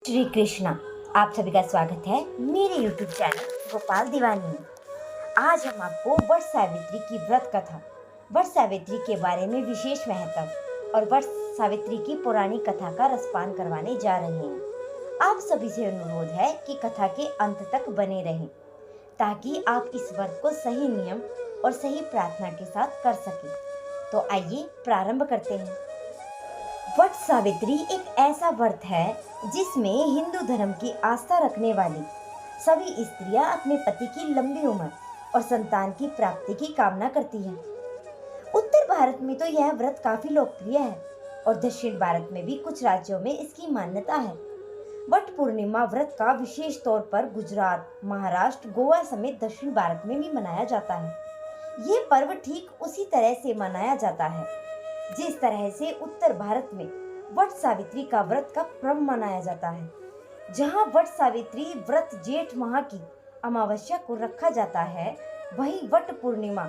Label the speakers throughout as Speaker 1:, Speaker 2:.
Speaker 1: श्री कृष्णा। आप सभी का स्वागत है मेरे YouTube चैनल गोपाल दीवानी में। आज हम आपको वट सावित्री की व्रत कथा, वट सावित्री के बारे में विशेष महत्व और वट सावित्री की पुरानी कथा का रसपान करवाने जा रहे हैं। आप सभी से अनुरोध है कि कथा के अंत तक बने रहें ताकि आप इस व्रत को सही नियम और सही प्रार्थना के साथ कर सकें। तो आइए प्रारंभ करते हैं। वट सावित्री एक ऐसा व्रत है जिसमें हिंदू धर्म की आस्था रखने वाली सभी स्त्रियां अपने पति की लंबी उम्र और संतान की प्राप्ति की कामना करती हैं। उत्तर भारत में तो यह व्रत काफी लोकप्रिय है और दक्षिण भारत में भी कुछ राज्यों में इसकी मान्यता है। वट पूर्णिमा व्रत का विशेष तौर पर गुजरात, महाराष्ट्र, गोवा समेत दक्षिण भारत में भी मनाया जाता है। ये पर्व ठीक उसी तरह से मनाया जाता है जिस तरह से उत्तर भारत में वट सावित्री का व्रत का पर्व मनाया जाता है। जहां वट सावित्री व्रत जेठ माह की अमावस्या को रखा जाता है, वहीं वट पूर्णिमा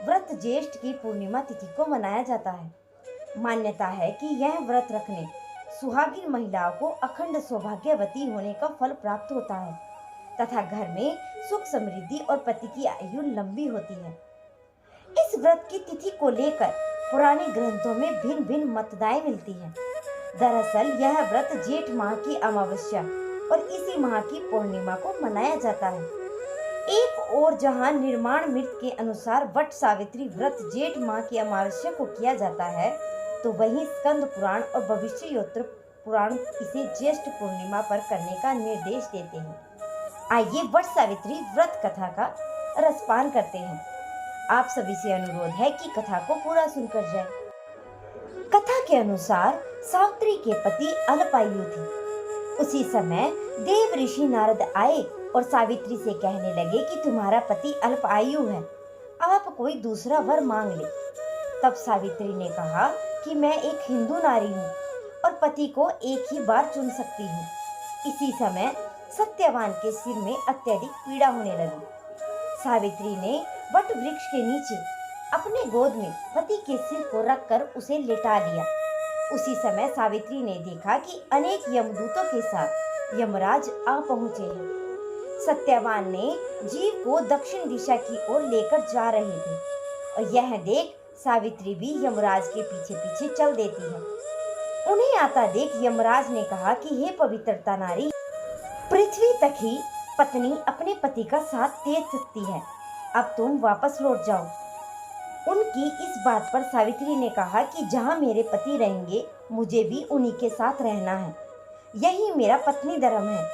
Speaker 1: व्रत ज्येष्ठ की पूर्णिमा तिथि को मनाया जाता है। मान्यता है कि यह व्रत रखने सुहागिन महिलाओं को अखंड सौभाग्यवती होने का फल प्राप्त होता है तथा घर में सुख समृद्धि और पति की आयु लंबी होती है। इस व्रत की तिथि को लेकर पुराने ग्रंथों में भिन्न भिन्न मतदाएं मिलती हैं। दरअसल यह व्रत जेठ माह की अमावस्या और इसी माह की पूर्णिमा को मनाया जाता है। एक और जहां निर्माण मृत के अनुसार वट सावित्री व्रत जेठ माह की अमावस्या को किया जाता है, तो वहीं स्कंद पुराण और भविष्योत्तर पुराण इसे ज्येष्ठ पूर्णिमा पर करने का निर्देश देते हैं। आइए वट सावित्री व्रत कथा का रसपान करते हैं। आप सभी से अनुरोध है कि कथा को पूरा सुनकर जाएं। कथा के अनुसार सावित्री के पति अल्पायु थे। उसी समय देव ऋषि नारद आए और सावित्री से कहने लगे कि तुम्हारा पति अल्पायु है, आप कोई दूसरा वर मांग ले। तब सावित्री ने कहा कि मैं एक हिंदू नारी हूँ और पति को एक ही बार चुन सकती हूँ। इसी समय सत्यवान के सिर में अत्यधिक पीड़ा होने लगी। सावित्री ने वट वृक्ष के नीचे अपने गोद में पति के सिर को रखकर उसे लेटा लिया। उसी समय सावित्री ने देखा कि अनेक यमदूतों के साथ यमराज आ पहुंचे हैं। सत्यवान ने जीव को दक्षिण दिशा की ओर लेकर जा रहे थे और यह देख सावित्री भी यमराज के पीछे पीछे चल देती है। उन्हें आता देख यमराज ने कहा कि हे पवित्रता नारी, पृथ्वी तक ही पत्नी अपने पति का साथ दे सकती है, अब तुम वापस लौट जाओ। उनकी इस बात पर सावित्री ने कहा कि जहाँ मेरे पति रहेंगे, मुझे भी उन्हीं के साथ रहना है, यही मेरा पत्नी धर्म है।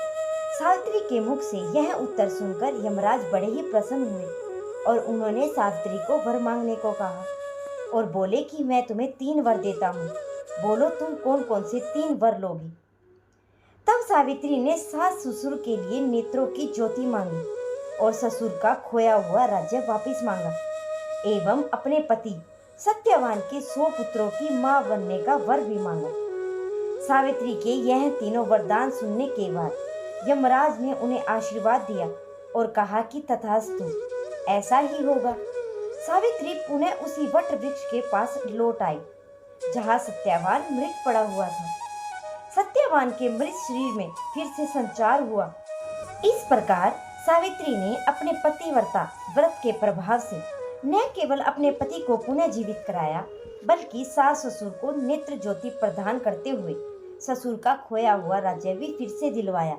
Speaker 1: सावित्री के मुख से यह उत्तर सुनकर यमराज बड़े ही प्रसन्न हुए और उन्होंने सावित्री को वर मांगने को कहा और बोले कि मैं तुम्हें 3 वर देता हूँ, बोलो तुम कौन कौन से 3 वर लोगी। तब सावित्री ने सास ससुर के लिए नेत्रों की ज्योति मांगी और ससुर का खोया हुआ राज्य वापस मांगा एवं अपने पति सत्यवान के 100 पुत्रों की मां बनने का वर भी मांगा। सावित्री के यह तीनों वरदान सुनने के बाद यमराज ने उन्हें आशीर्वाद दिया और कहा कि तथास्तु, ऐसा ही होगा। सावित्री पुनः उसी वट वृक्ष के पास लौट आई जहाँ सत्यवान मृत पड़ा हुआ था। सत्यवान के मृत शरीर में फिर से संचार हुआ। इस प्रकार सावित्री ने अपने पतिव्रता व्रत के प्रभाव से न केवल अपने पति को पुनः जीवित कराया, बल्कि सास ससुर को नेत्र ज्योति प्रदान करते हुए ससुर का खोया हुआ राज्य भी फिर से दिलवाया।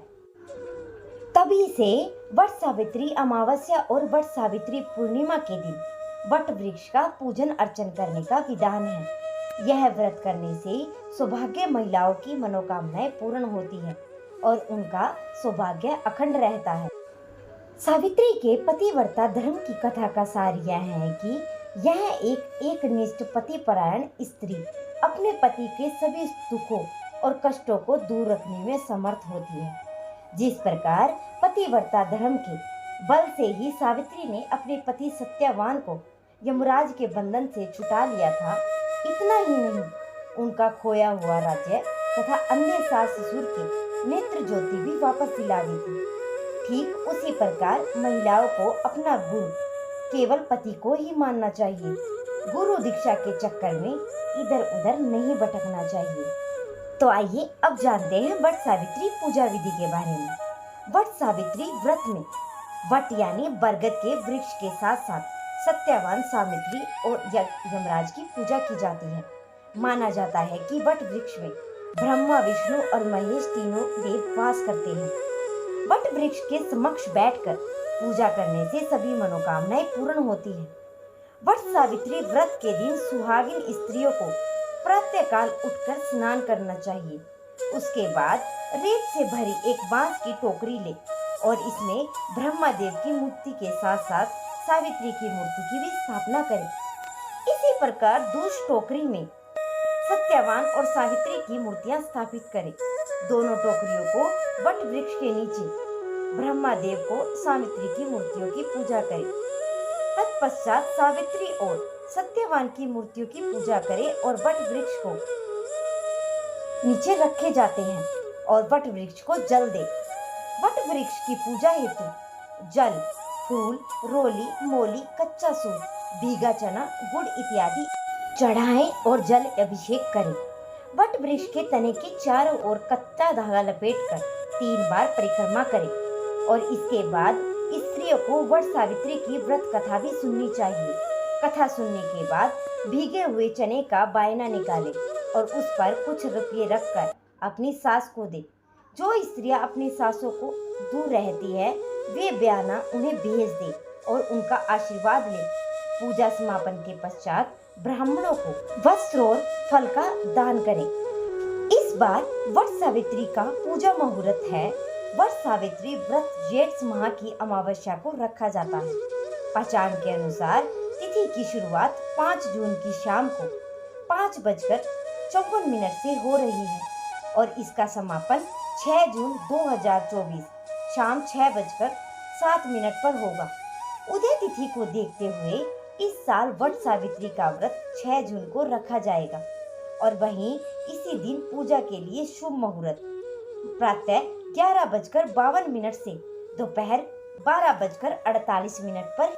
Speaker 1: तभी से वट सावित्री अमावस्या और वट सावित्री पूर्णिमा के दिन वट वृक्ष का पूजन अर्चन करने का विधान है। यह व्रत करने से सौभाग्य महिलाओं की मनोकामनाएं पूर्ण होती है और उनका सौभाग्य अखंड रहता है। सावित्री के पतिव्रता धर्म की कथा का सार यह है कि यह एक निष्ठ पतिपरायण स्त्री अपने पति के सभी दुखों और कष्टों को दूर रखने में समर्थ होती है। जिस प्रकार पतिव्रता धर्म के बल से ही सावित्री ने अपने पति सत्यवान को यमराज के बंधन से छुटा लिया था, इतना ही नहीं, उनका खोया हुआ राज्य तथा अन्य सास ससुर के नेत्र ज्योति भी वापस दिला दी थी। ठीक उसी प्रकार महिलाओं को अपना गुरु केवल पति को ही मानना चाहिए। गुरु दीक्षा के चक्कर में इधर उधर नहीं भटकना चाहिए। तो आइए अब जानते हैं वट सावित्री पूजा विधि के बारे में। वट सावित्री व्रत में वट यानी बरगद के वृक्ष के साथ साथ सत्यवान, सावित्री और यमराज की पूजा की जाती है। माना जाता है कि वट वृक्ष में ब्रह्मा, विष्णु और महेश तीनों देव वास करते हैं। वट वृक्ष के समक्ष बैठकर पूजा करने से सभी मनोकामनाएं पूर्ण होती हैं। वट सावित्री व्रत के दिन सुहागिन स्त्रियों को प्रातःकाल उठकर स्नान करना चाहिए। उसके बाद रेत से भरी एक बांस की टोकरी ले और इसमें ब्रह्मा देव की मूर्ति के साथ साथ सावित्री की मूर्ति की भी स्थापना करें। इसी प्रकार दूसरी टोकरी में सत्यवान और सावित्री की मूर्तियां स्थापित करें। दोनों टोकरियों को वट वृक्ष के नीचे ब्रह्मा देव को सावित्री की मूर्तियों की पूजा करें। तत्पश्चात सावित्री और सत्यवान की मूर्तियों की पूजा करें और वट वृक्ष को नीचे रखे जाते हैं और वट वृक्ष को जल दे। वट वृक्ष की पूजा हेतु जल, फूल, रोली, मोली, कच्चा सूत, भीगा चना, गुड़ इत्यादि चढ़ाएं और जल अभिषेक करें। वट वृक्ष के तने के चारों ओर कच्चा धागा लपेटकर 3 बार परिक्रमा करें और इसके बाद स्त्रियों को वट सावित्री की व्रत कथा भी सुननी चाहिए। कथा सुनने के बाद भीगे हुए चने का बायना निकालें और उस पर कुछ रुपये रखकर अपनी सास को दे। जो स्त्रियां अपनी सासों को दूर रहती है वे बयाना उन्हें भेज दे और उनका आशीर्वाद ले। पूजा समापन के पश्चात ब्राह्मणों को वस्त्र और फल का दान करें। इस बार वट सावित्री का पूजा मुहूर्त है। वट सावित्री व्रत जेठ माह की अमावस्या को रखा जाता है। पंचांग के अनुसार तिथि की शुरुआत 5 जून की शाम को 5:54 से हो रही है और इसका समापन 6 जून 2024 शाम 6:07 पर होगा। उदय तिथि को देखते हुए इस साल वट सावित्री का व्रत 6 जून को रखा जाएगा और वहीं इसी दिन पूजा के लिए शुभ मुहूर्त प्रातः 11:52 से दोपहर 12:48 पर